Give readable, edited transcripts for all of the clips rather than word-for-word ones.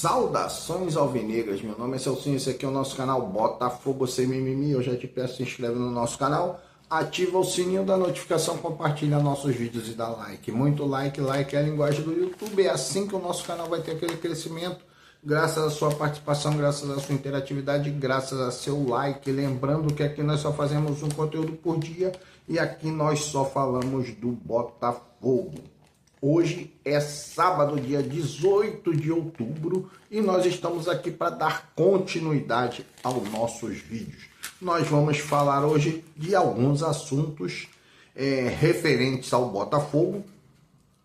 Saudações alvinegras, meu nome é Celcinho, esse aqui é o nosso canal Botafogo Sem Mimimi. Eu já te peço, se inscreve no nosso canal, ativa o sininho da notificação, compartilha nossos vídeos e dá like. Muito like, like é a linguagem do YouTube, é assim que o nosso canal vai ter aquele crescimento, graças à sua participação, graças à sua interatividade, graças a seu like. Lembrando que aqui nós só fazemos um conteúdo por dia e aqui nós só falamos do Botafogo. Hoje é sábado, dia 18 de outubro, e nós estamos aqui para dar continuidade aos nossos vídeos. Nós vamos falar hoje de alguns assuntos referentes ao Botafogo,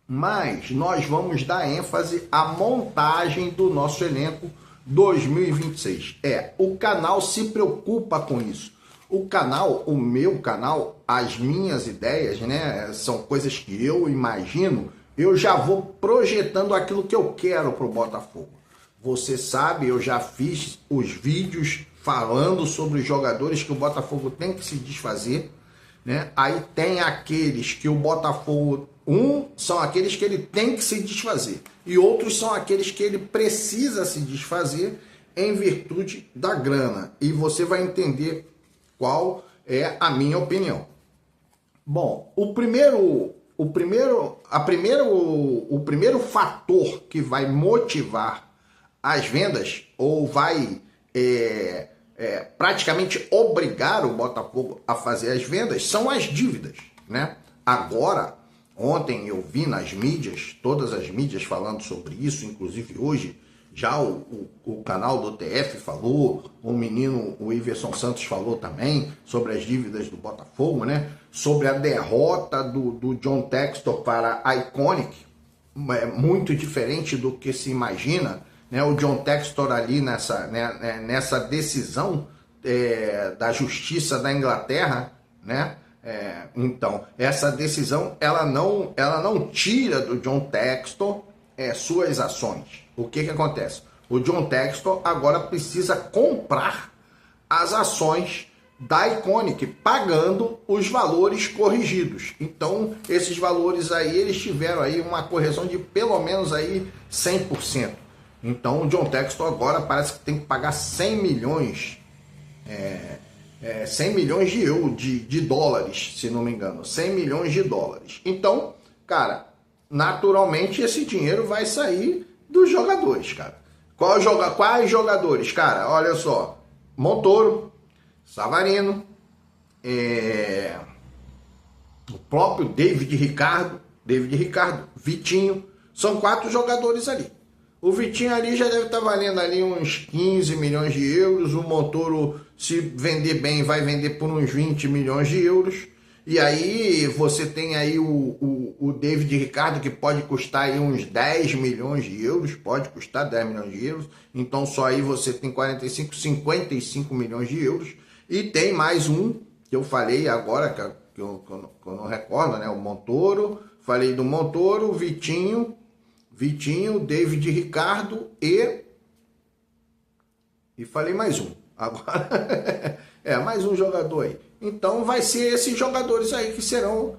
mas nós vamos dar ênfase à montagem do nosso elenco 2026. O canal se preocupa com isso. O canal, o meu canal, as minhas ideias, né, são coisas que eu imagino. Eu já vou projetando aquilo que eu quero para o Botafogo. Você sabe, eu já fiz os vídeos falando sobre os jogadores que o Botafogo tem que se desfazer, né? Aí tem aqueles que o Botafogo, são aqueles que ele tem que se desfazer, e outros são aqueles que ele precisa se desfazer em virtude da grana. E você vai entender qual é a minha opinião. Bom, o primeiro fator que vai motivar as vendas, ou vai praticamente obrigar o Botafogo a fazer as vendas, são as dívidas, né? Agora, ontem eu vi nas mídias, todas as mídias falando sobre isso, inclusive hoje já o canal do TF falou, o Iverson Santos falou também sobre as dívidas do Botafogo, né? Sobre a derrota do John Textor para a Iconic, muito diferente do que se imagina, né? O John Textor ali nessa decisão da Justiça da Inglaterra, né? Então, essa decisão ela não tira do John Textor suas ações. O que acontece? O John Textor agora precisa comprar as ações da Iconic, pagando os valores corrigidos. Então, esses valores aí, eles tiveram aí uma correção de pelo menos aí 100%. Então, o John Textor agora parece que tem que pagar 100 milhões, 100 milhões de dólares, se não me engano, 100 milhões de dólares. Então, cara, naturalmente esse dinheiro vai sair dos jogadores, cara. Quais jogadores, cara? Olha só, Montoro, Savarino, o próprio David Ricardo, Vitinho, são 4 jogadores ali. O Vitinho ali já deve estar valendo ali uns 15 milhões de euros, o Montoro, se vender bem, vai vender por uns 20 milhões de euros. E aí você tem aí o David Ricardo, que pode custar aí uns 10 milhões de euros, pode custar 10 milhões de euros, então só aí você tem 55 milhões de euros. E tem mais um, que eu falei agora, que eu não recordo, né? O Montoro, falei do Montoro, Vitinho, David Ricardo e falei mais um. Agora, mais um jogador aí. Então vai ser esses jogadores aí que serão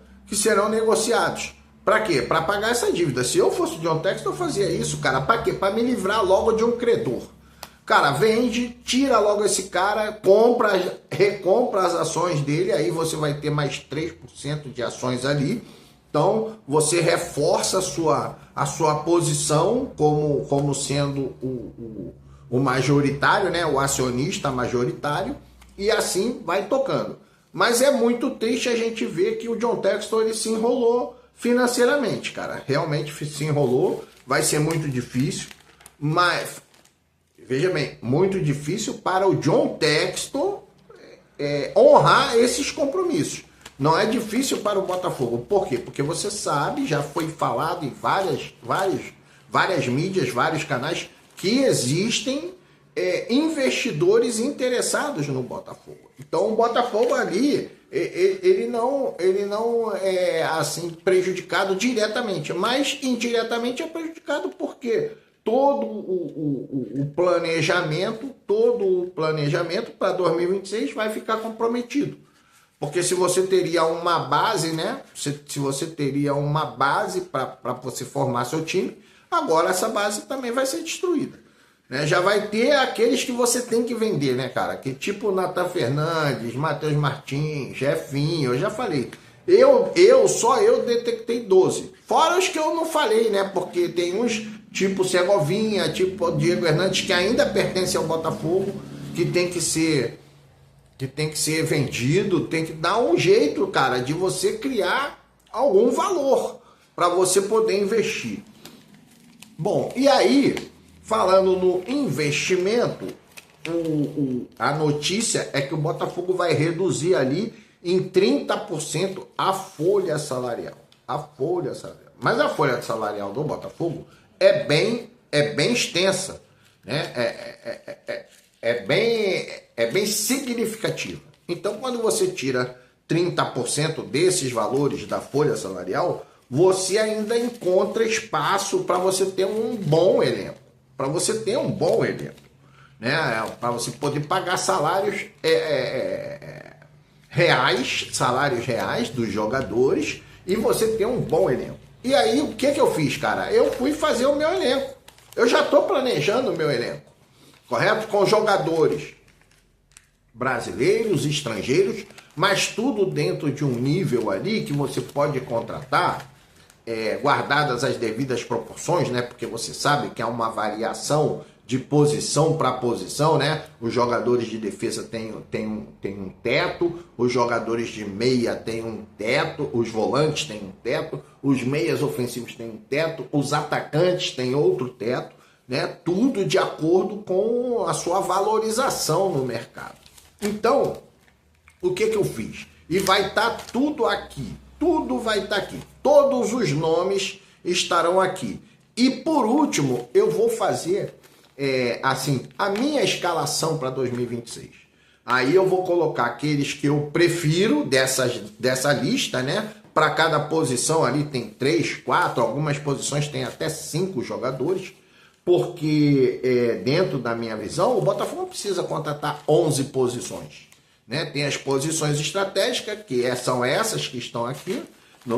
negociados. Para quê? Para pagar essa dívida. Se eu fosse o John Textor, eu fazia isso, cara. Para quê? Para me livrar logo de um credor. Cara, vende, tira logo esse cara, recompra as ações dele, aí você vai ter mais 3% de ações ali. Então, você reforça a sua posição como sendo o majoritário, né? O acionista majoritário, e assim vai tocando. Mas é muito triste a gente ver que o John Textor ele se enrolou financeiramente, cara. Realmente se enrolou, vai ser muito difícil, mas veja bem, muito difícil para o John Textor honrar esses compromissos. Não é difícil para o Botafogo. Por quê? Porque você sabe, já foi falado em várias mídias, vários canais, que existem investidores interessados no Botafogo. Então o Botafogo ali, ele não é assim prejudicado diretamente, mas indiretamente é prejudicado porque todo o planejamento para 2026 vai ficar comprometido. Porque se você teria uma base, né? Se você teria uma base para você formar seu time, agora essa base também vai ser destruída. né? Já vai ter aqueles que você tem que vender, né, cara? Que tipo Nathan Fernandes, Matheus Martins, Jefinho, eu já falei. Só eu detectei 12. Fora os que eu não falei, né? Porque tem uns tipo Segovinha, tipo Diego Hernandes, que ainda pertence ao Botafogo, que tem que ser vendido, tem que dar um jeito, cara, de você criar algum valor para você poder investir. Bom, e aí, falando no investimento, a notícia é que o Botafogo vai reduzir ali em 30% a folha salarial. A folha salarial. Mas a folha salarial do Botafogo é bem extensa, né? É bem significativa. Então, quando você tira 30% desses valores da folha salarial, você ainda encontra espaço para você ter um bom elenco. Para você ter um bom elenco, né? Para você poder pagar salários reais dos jogadores e você ter um bom elenco. E aí, o que eu fiz, cara? Eu fui fazer o meu elenco. Eu já estou planejando o meu elenco, correto? Com jogadores brasileiros, estrangeiros, mas tudo dentro de um nível ali que você pode contratar, guardadas as devidas proporções, né? Porque você sabe que há uma variação de posição para posição, né? Os jogadores de defesa têm um teto, os jogadores de meia têm um teto, os volantes têm um teto, os meias ofensivos têm um teto, os atacantes têm outro teto, né? Tudo de acordo com a sua valorização no mercado. Então, o que eu fiz? E vai estar tudo aqui, tudo vai estar aqui, todos os nomes estarão aqui. E por último, eu vou fazer a minha escalação para 2026. Aí eu vou colocar aqueles que eu prefiro dessa lista, né? Para cada posição ali tem 3, 4, algumas posições tem até 5 jogadores, porque dentro da minha visão, o Botafogo não precisa contratar 11 posições, né? Tem as posições estratégicas, que são essas que estão aqui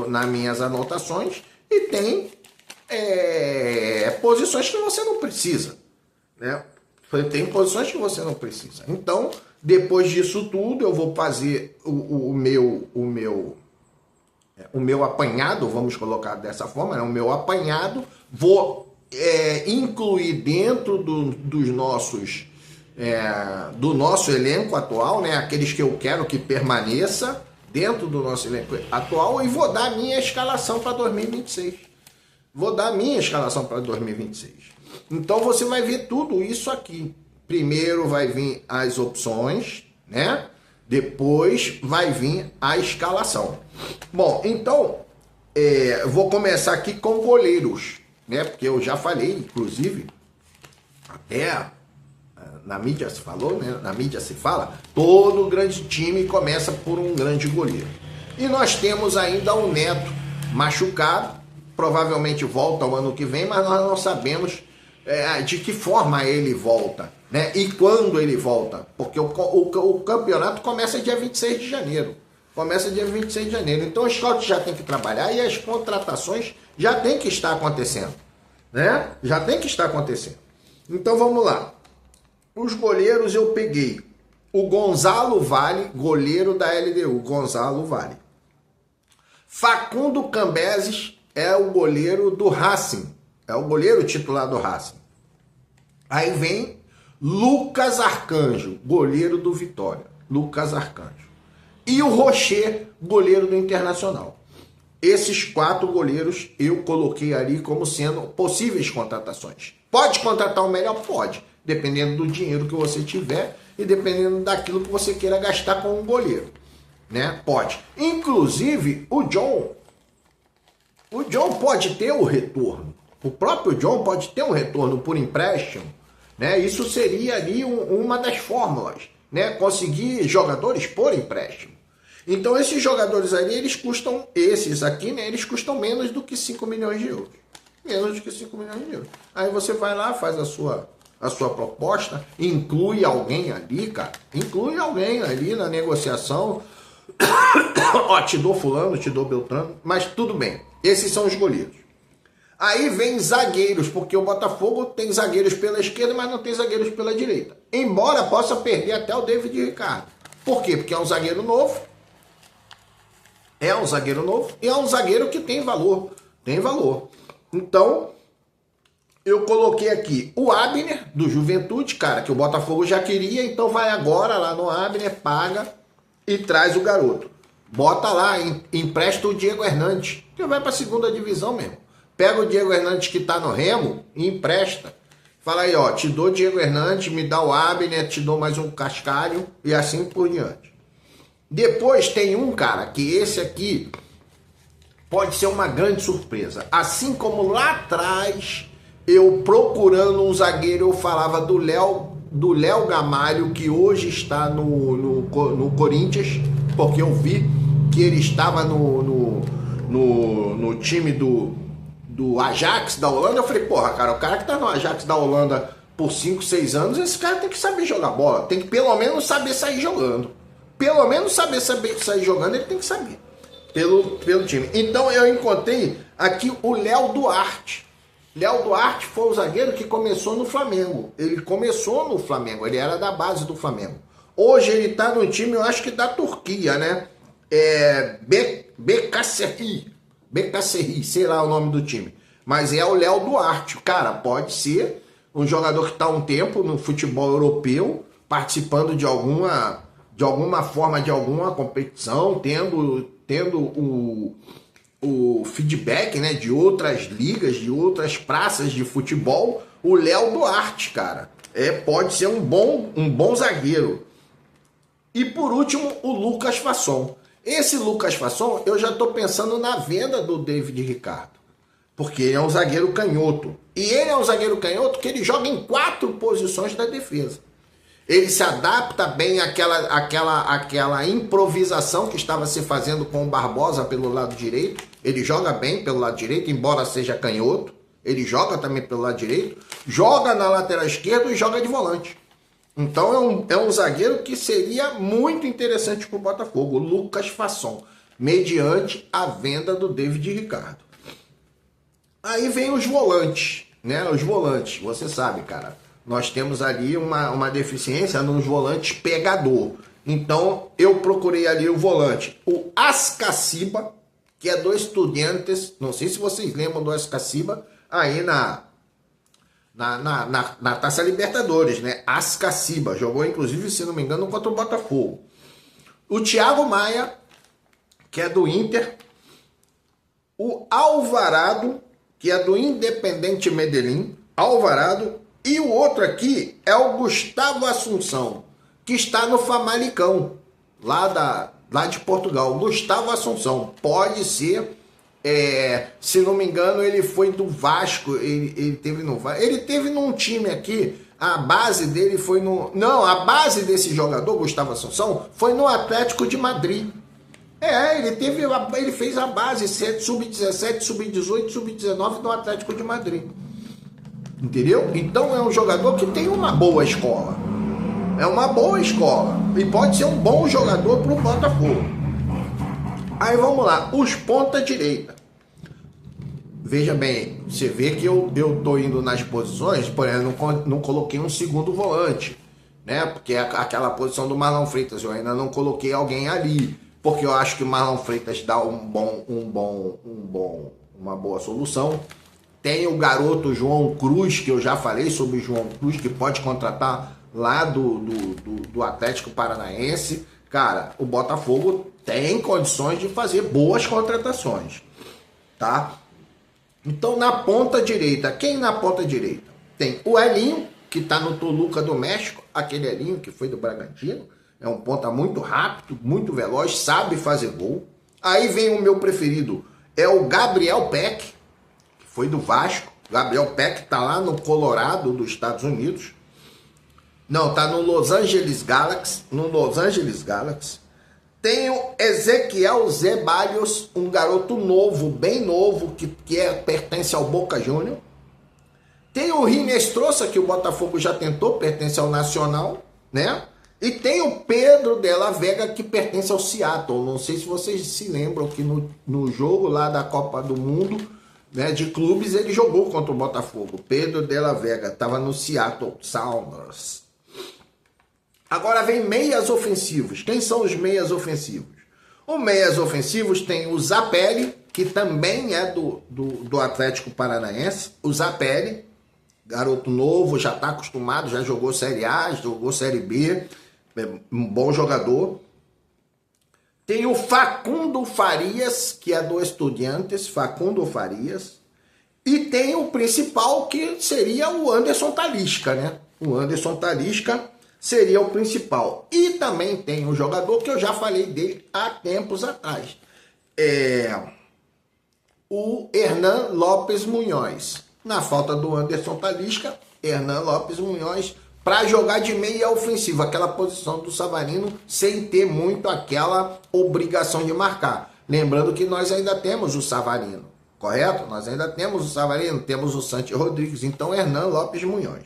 nas minhas anotações, e tem posições que você não precisa, né? Tem posições que você não precisa. Então, depois disso tudo, eu vou fazer o meu apanhado, vamos colocar dessa forma, né? O meu apanhado, vou incluir dentro do nosso elenco atual, né? Aqueles que eu quero que permaneça dentro do nosso elenco atual, e vou dar a minha escalação para 2026. Então você vai ver tudo isso aqui. Primeiro vai vir as opções, né? Depois vai vir a escalação. Bom, então vou começar aqui com goleiros, né? Porque eu já falei, inclusive, até na mídia se falou, né? Na mídia se fala, todo grande time começa por um grande goleiro. E nós temos ainda o Neto machucado, provavelmente volta o ano que vem, mas nós não sabemos de que forma ele volta, né? E quando ele volta, porque o campeonato começa dia 26 de janeiro. Então o scout já tem que trabalhar e as contratações já tem que estar acontecendo, né? Então vamos lá. Os goleiros eu peguei o Gonzalo Vale, goleiro da LDU, Gonzalo Vale. Facundo Cambeses é o goleiro do Racing, é o goleiro titular do Racing. Aí vem Lucas Arcanjo, goleiro do Vitória, Lucas Arcanjo. E o Rocher, goleiro do Internacional. Esses 4 goleiros eu coloquei ali como sendo possíveis contratações. Pode contratar o melhor? Pode, dependendo do dinheiro que você tiver e dependendo daquilo que você queira gastar com um goleiro, né? Pode. Inclusive, o John pode ter o retorno. O próprio John pode ter um retorno por empréstimo, né? Isso seria ali uma das fórmulas, né? Conseguir jogadores por empréstimo. Então esses jogadores ali, esses aqui, né? Eles custam menos do que 5 milhões de euros. Aí você vai lá, faz a sua proposta, inclui alguém ali, cara. Inclui alguém ali na negociação. Ó, te dou fulano, te dou Beltrano, mas tudo bem. Esses são os goleiros. Aí vem zagueiros, porque o Botafogo tem zagueiros pela esquerda, mas não tem zagueiros pela direita. Embora possa perder até o David Ricardo. Por quê? Porque é um zagueiro novo. É um zagueiro novo e é um zagueiro que tem valor. Tem valor. Então, eu coloquei aqui o Abner, do Juventude, cara, que o Botafogo já queria, então vai agora lá no Abner, paga e traz o garoto. Bota lá, empresta o Diego Hernandes, que vai para a segunda divisão mesmo. Pega o Diego Hernandes que tá no Remo e empresta. Fala aí, ó, te dou Diego Hernandes, me dá o Abner, te dou mais um Cascalho e assim por diante. Depois tem um, cara, que esse aqui pode ser uma grande surpresa. Assim como lá atrás, eu procurando um zagueiro, eu falava do Léo Gamalho, que hoje está no Corinthians, porque eu vi que ele estava no time do Ajax da Holanda. Eu falei, porra, cara, o cara que tá no Ajax da Holanda por 5, 6 anos, esse cara tem que saber jogar bola, tem que pelo menos saber sair jogando. Pelo menos saber sair jogando, ele tem que saber. Pelo time. Então eu encontrei aqui o Léo Duarte. Léo Duarte foi o zagueiro que começou no Flamengo. Ele começou no Flamengo, ele era da base do Flamengo. Hoje ele tá no time, eu acho que da Turquia, né? Becacerri, sei lá o nome do time. Mas é o Léo Duarte. Cara, pode ser um jogador que está há um tempo no futebol europeu, participando de alguma forma, de alguma competição, tendo o feedback, né, de outras ligas, de outras praças de futebol. O Léo Duarte, cara, pode ser um bom zagueiro. E por último, o Lucas Fasson. Esse Lucas Fasson, eu já estou pensando na venda do David Ricardo. Porque ele é um zagueiro canhoto. E ele é um zagueiro canhoto que ele joga em 4 posições da defesa. Ele se adapta bem àquela improvisação que estava se fazendo com o Barbosa pelo lado direito. Ele joga bem pelo lado direito, embora seja canhoto. Ele joga também pelo lado direito. Joga na lateral esquerda e joga de volante. Então é um zagueiro que seria muito interessante para o Botafogo, o Lucas Fasson, mediante a venda do David Ricardo. Aí vem os volantes, né? Os volantes, você sabe, cara, nós temos ali uma deficiência nos volantes pegador. Então eu procurei ali o volante, o Ascaciba, que é do Estudiantes, não sei se vocês lembram do Ascaciba, aí na Taça Libertadores, né? Ascaciba, jogou inclusive, se não me engano, contra o Botafogo. O Thiago Maia, que é do Inter. O Alvarado, que é do Independente Medellín. Alvarado. E o outro aqui é o Gustavo Assunção, que está no Famalicão, lá de Portugal. Gustavo Assunção, pode ser... se não me engano, ele foi do Vasco, ele teve num time aqui, a base dele foi a base desse jogador, Gustavo Assunção, foi no Atlético de Madrid. Ele fez a base sub-17, sub-18, sub-19 no Atlético de Madrid. Entendeu? Então é um jogador que tem uma boa escola. É uma boa escola. E pode ser um bom jogador para o Botafogo. Aí vamos lá, os ponta direita. Veja bem, você vê que eu tô indo nas posições, por exemplo, não coloquei um segundo volante, né? Porque aquela posição do Marlon Freitas, eu ainda não coloquei alguém ali, porque eu acho que o Marlon Freitas dá uma boa solução. Tem o garoto João Cruz, que eu já falei sobre o João Cruz, que pode contratar lá do Atlético Paranaense. Cara, o Botafogo tem condições de fazer boas contratações, tá? Então, na ponta direita, quem na ponta direita? Tem o Elinho, que está no Toluca do México, aquele Elinho que foi do Bragantino, é um ponta muito rápido, muito veloz, sabe fazer gol. Aí vem o meu preferido, é o Gabriel Peck, que foi do Vasco. Gabriel Peck está lá no Colorado dos Estados Unidos. Não, tá no Los Angeles Galaxy. Tem o Ezequiel Zeballos, um garoto novo, bem novo, que pertence ao Boca Juniors. Tem o Rinestrosa, que o Botafogo já tentou, pertence ao Nacional, né? E tem o Pedro de la Vega, que pertence ao Seattle. Não sei se vocês se lembram que no jogo lá da Copa do Mundo, né, de clubes, ele jogou contra o Botafogo. Pedro de la Vega estava no Seattle Sounders. Agora vem meias ofensivos. Quem são os meias ofensivos? Os meias ofensivos tem o Zapelli, que também é do Atlético Paranaense. O Zapelli, garoto novo, já está acostumado, já jogou Série A, jogou Série B, é um bom jogador. Tem o Facundo Farias, que é do Estudiantes, Facundo Farias. E tem o principal, que seria o Anderson Talisca, né? O Anderson Talisca seria o principal. E também tem um jogador que eu já falei dele há tempos atrás. O Hernan Lopes Munhoz. Na falta do Anderson Talisca, Hernan Lopes Munhoz para jogar de meia ofensiva, aquela posição do Savarino, sem ter muito aquela obrigação de marcar. Lembrando que nós ainda temos o Savarino, correto? Nós ainda temos o Savarino, temos o Santi Rodrigues, então Hernan Lopes Munhoz.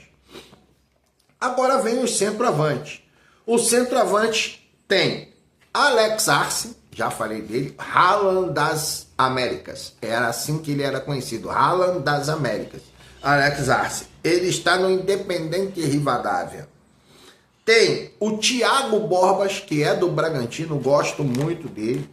Agora vem o centroavante. O centroavante tem Alex Arce, já falei dele, Haaland das Américas. Era assim que ele era conhecido, Haaland das Américas. Alex Arce. Ele está no Independente Rivadavia. Tem o Thiago Borbas, que é do Bragantino, gosto muito dele.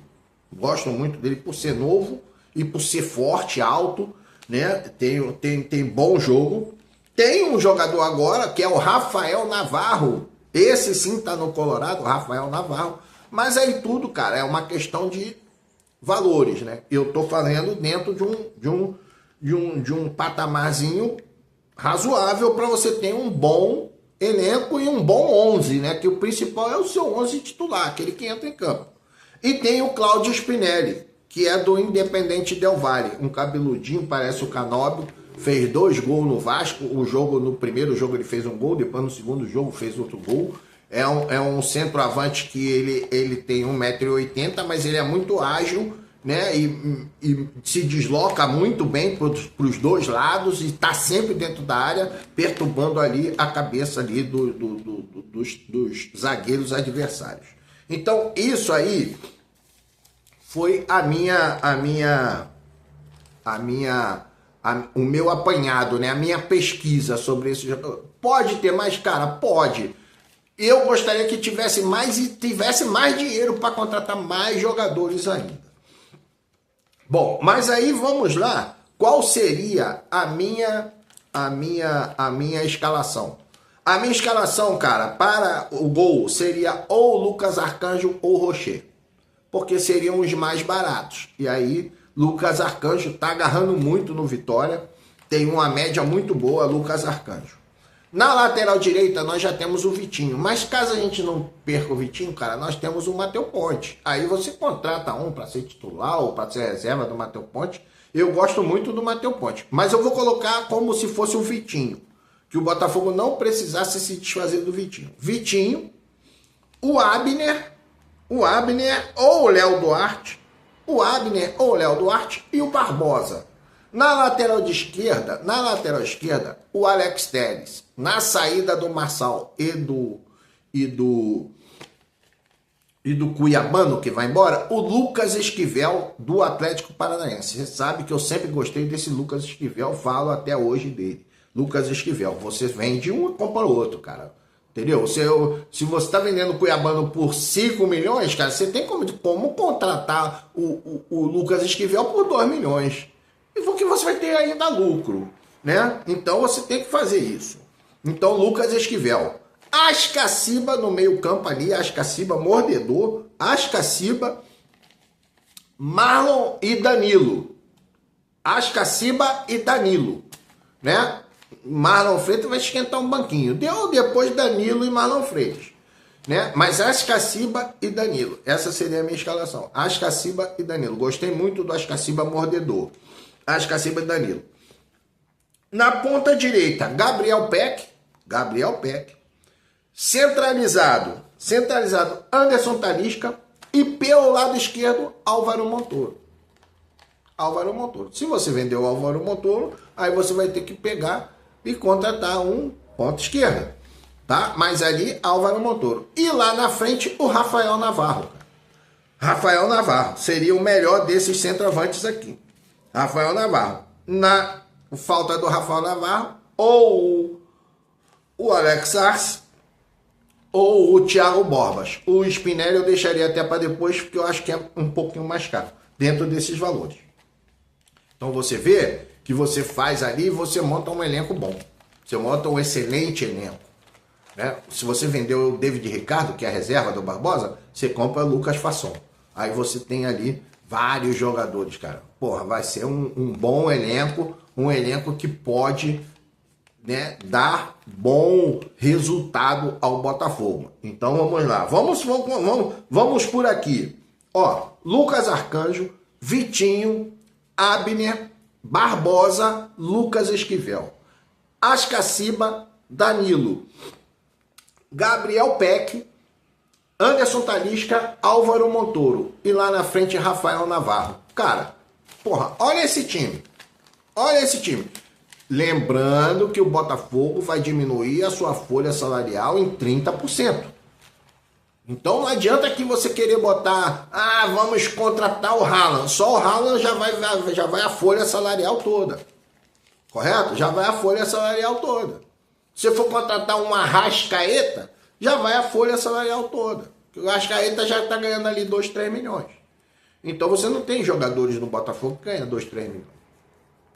Gosto muito dele por ser novo e por ser forte, alto, né? Tem bom jogo. Tem um jogador agora que é o Rafael Navarro. Esse sim tá no Colorado, o Rafael Navarro. Mas aí tudo, cara, é uma questão de valores, né? Eu tô falando dentro de um patamarzinho razoável para você ter um bom elenco e um bom 11, né? Que o principal é o seu 11 titular, aquele que entra em campo. E tem o Cláudio Spinelli, que é do Independente Del Valle, um cabeludinho, parece o Canóbio, fez 2 gols no Vasco. No primeiro jogo ele fez um gol, depois no segundo jogo fez outro gol. É um centroavante que ele tem 1,80 m, mas ele é muito ágil, né? E se desloca muito bem para os dois lados e está sempre dentro da área, perturbando ali a cabeça ali dos zagueiros adversários. Então, isso aí foi o meu apanhado, né? A minha pesquisa sobre esse jogador. Pode ter mais, cara? Pode. Eu gostaria que tivesse mais dinheiro para contratar mais jogadores ainda. Bom, mas aí vamos lá. Qual seria a minha escalação? A minha escalação, cara, para o gol seria ou Lucas Arcanjo ou Rocher, porque seriam os mais baratos. E aí, Lucas Arcanjo tá agarrando muito no Vitória, tem uma média muito boa, Lucas Arcanjo. Na lateral direita, nós já temos o Vitinho, mas caso a gente não perca o Vitinho, cara, nós temos o Matheus Ponte. Aí você contrata um para ser titular ou para ser reserva do Matheus Ponte. Eu gosto muito do Matheus Ponte, mas eu vou colocar como se fosse o Vitinho, que o Botafogo não precisasse se desfazer do Vitinho. Vitinho, o Abner ou o Léo Duarte, e o Barbosa. Na lateral esquerda, o Alex Telles. Na saída do Marçal e do Cuiabano, que vai embora, o Lucas Esquivel, do Atlético Paranaense. Você sabe que eu sempre gostei desse Lucas Esquivel, falo até hoje dele. Lucas Esquivel, você vende um e compra o outro, cara. Entendeu? Se você está vendendo o Cuiabano por 5 milhões, cara, você tem como contratar o Lucas Esquivel por 2 milhões. E porque você vai ter ainda lucro, né? Então você tem que fazer isso. Então, Lucas Esquivel. Ascaciba no meio campo ali, Ascaciba mordedor, Ascaciba, Marlon e Danilo. Ascaciba e Danilo, né? Marlon Freitas vai esquentar um banquinho. Deu depois Danilo e Marlon Freitas, né? Mas Ascaciba e Danilo. Essa seria a minha escalação. Ascaciba e Danilo. Gostei muito do Ascaciba mordedor. Ascaciba e Danilo. Na ponta direita, Gabriel Peck. Centralizado, Anderson Talisca. E pelo lado esquerdo, Álvaro Montoro. Se você vender o Álvaro Montoro, aí você vai ter que pegar e contratar um ponta esquerda, tá? Mas ali, Álvaro Montoro. E lá na frente, o Rafael Navarro. Rafael Navarro seria o melhor desses centroavantes aqui. Rafael Navarro. na falta do Rafael Navarro, ou o Alex Arce, ou o Thiago Borbas. O Spinelli eu deixaria até para depois, porque eu acho que é um pouquinho mais caro, dentro desses valores. Então você vê que você faz ali, você monta um elenco bom. Você monta um excelente elenco. Né? Se você vendeu o David Ricardo, que é a reserva do Barbosa, você compra o Lucas Fasson. Aí você tem ali vários jogadores, cara. Porra, vai ser um bom elenco, um elenco que pode, né, dar bom resultado ao Botafogo. Então vamos lá, vamos por aqui. Ó, Lucas Arcanjo, Vitinho, Abner, Barbosa, Lucas Esquivel, Ascaciba, Danilo, Gabriel Peck, Anderson Talisca, Álvaro Montoro e lá na frente Rafael Navarro. Cara, porra, olha esse time. Olha esse time. Lembrando que o Botafogo vai diminuir a sua folha salarial em 30%. Então não adianta que você querer botar, vamos contratar o Haaland. Só o Haaland já vai a folha salarial toda. Correto? Já vai a folha salarial toda. Se for contratar uma Arrascaeta, já vai a folha salarial toda. O Arrascaeta já está ganhando ali 2, 3 milhões. Então você não tem jogadores no Botafogo que ganham 2, 3 milhões.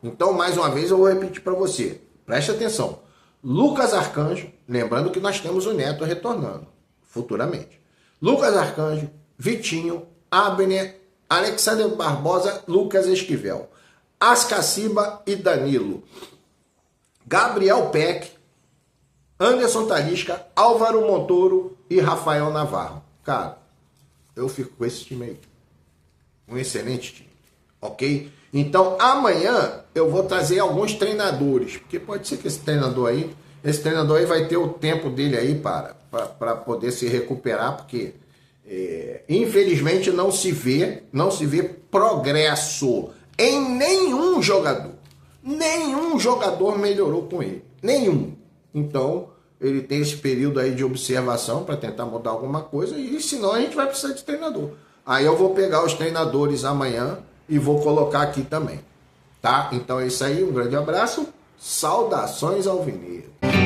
Então, mais uma vez, eu vou repetir para você. Preste atenção. Lucas Arcanjo, lembrando que nós temos o Neto retornando futuramente. Lucas Arcanjo, Vitinho, Abner, Alexander Barbosa, Lucas Esquivel, Ascaciba e Danilo, Gabriel Peck, Anderson Talisca, Álvaro Montoro e Rafael Navarro. Cara, eu fico com esse time aí. Um excelente time, ok? Então, amanhã eu vou trazer alguns treinadores, porque pode ser que esse treinador aí vai ter o tempo dele aí para poder se recuperar, porque infelizmente não se vê progresso em nenhum jogador. Nenhum jogador melhorou com ele, nenhum. Então, ele tem esse período aí de observação para tentar mudar alguma coisa, e senão a gente vai precisar de treinador. Aí eu vou pegar os treinadores amanhã e vou colocar aqui também, tá? Então é isso aí, um grande abraço, saudações alvinegras.